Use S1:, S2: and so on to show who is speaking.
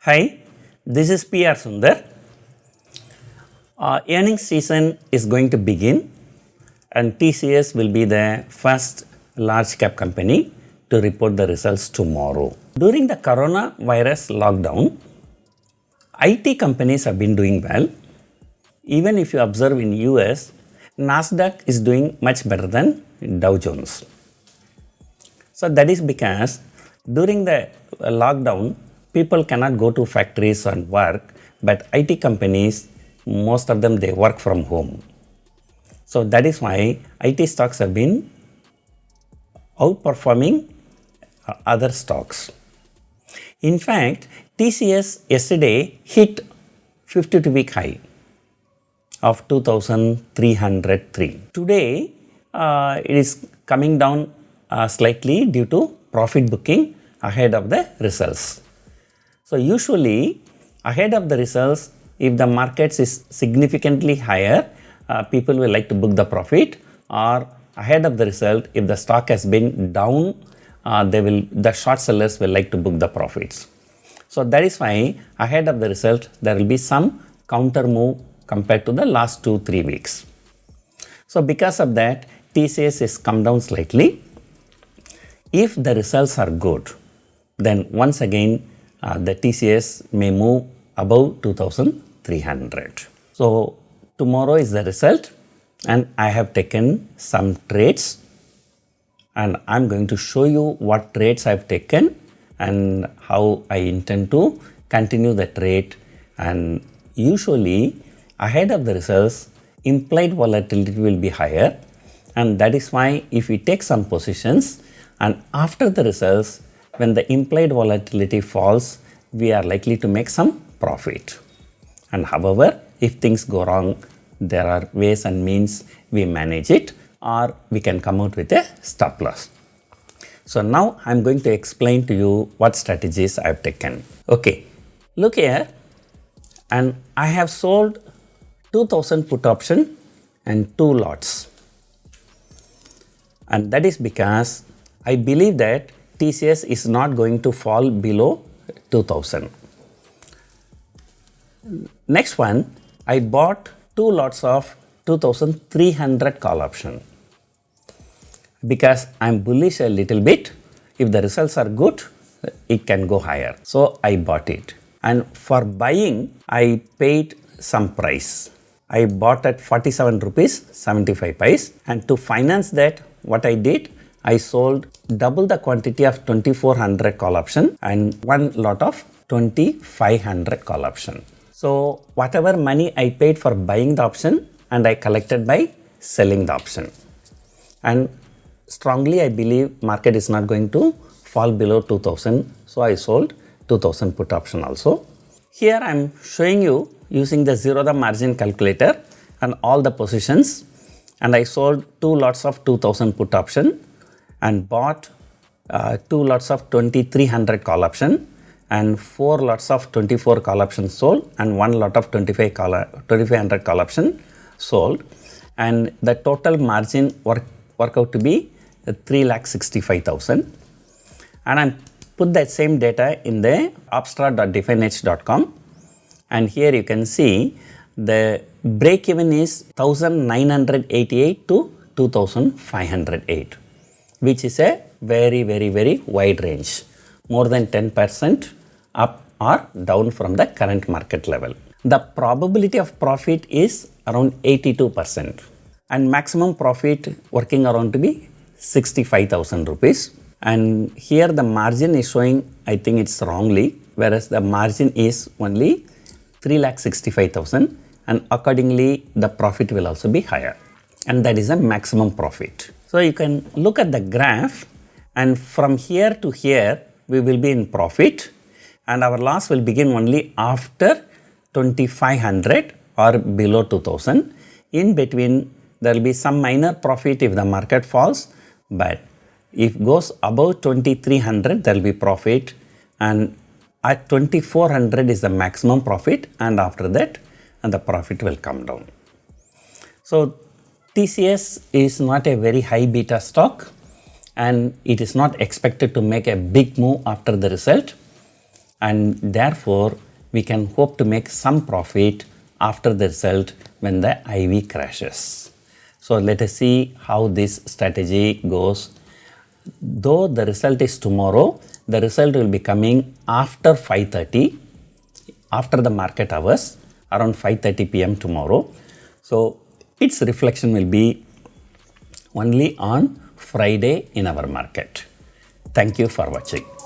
S1: Hi, this is PR Sundar. Earnings season is going to begin and TCS will be the first large cap company to report the results tomorrow. During the coronavirus lockdown, IT companies have been doing well. Even if you observe in US, Nasdaq is doing much better than Dow Jones. So that is because during the lockdown, people cannot go to factories and work, but IT companies, most of them, they work from home. So that is why IT stocks have been outperforming other stocks. In fact, TCS yesterday hit 52-week high of 2,303. Today, it is coming down slightly due to profit booking ahead of the results. So usually, ahead of the results, if the markets is significantly higher, people will like to book the profit, or ahead of the result, if the stock has been down, the short sellers will like to book the profits. So that is why ahead of the result, there will be some counter move compared to the last 2-3 weeks. So because of that, TCS has come down slightly. If the results are good, then once again, the TCS may move above 2,300. So tomorrow is the result and I have taken some trades and I'm going to show you what trades I have taken and how I intend to continue the trade. And usually ahead of the results, implied volatility will be higher, and that is why if we take some positions and after the results, when the implied volatility falls, we are likely to make some profit. And however, if things go wrong, there are ways and means we manage it, or we can come out with a stop loss. So now I'm going to explain to you what strategies I've taken. Okay, look here, and I have sold 2,000 put option and 2 lots. And that is because I believe that TCS is not going to fall below 2,000. Next one, I bought 2 lots of 2,300 call option because I'm bullish a little bit. If the results are good, it can go higher. So I bought it. And for buying, I paid some price. I bought at 47 rupees 75 paise, and to finance that, what I did, I sold double the quantity of 2,400 call option and 1 lot of 2,500 call option. So whatever money I paid for buying the option, and I collected by selling the option. And strongly I believe market is not going to fall below 2,000. So I sold 2,000 put option also. Here I am showing you using the zero the margin calculator and all the positions, and I sold 2 lots of 2,000 put option and bought 2 lots of 2,300 call option and 4 lots of 24 call option sold and 1 lot of 2,500 call option sold, and the total margin work out to be 3,65,000. And I put that same data in the upstart.defineedge.com, and here you can see the break even is 1,988 to 2,508, which is a very wide range, more than 10% up or down from the current market level. The probability of profit is around 82% and maximum profit working around to be 65,000 rupees. And here the margin is showing, I think it's wrongly, whereas the margin is only 3,65,000, and accordingly the profit will also be higher, and that is a maximum profit. So you can look at the graph, and from here to here we will be in profit, and our loss will begin only after 2,500 or below 2,000. In between there will be some minor profit if the market falls, but if it goes above 2,300 there will be profit, and at 2,400 is the maximum profit, and after that the profit will come down. So TCS is not a very high beta stock, and it is not expected to make a big move after the result. and therefore we can hope to make some profit after the result when the IV crashes. So let us see how this strategy goes. Though the result is tomorrow, the result will be coming after 5:30, after the market hours, around 5:30 p.m. tomorrow. So its reflection will be only on Friday in our market. Thank you for watching.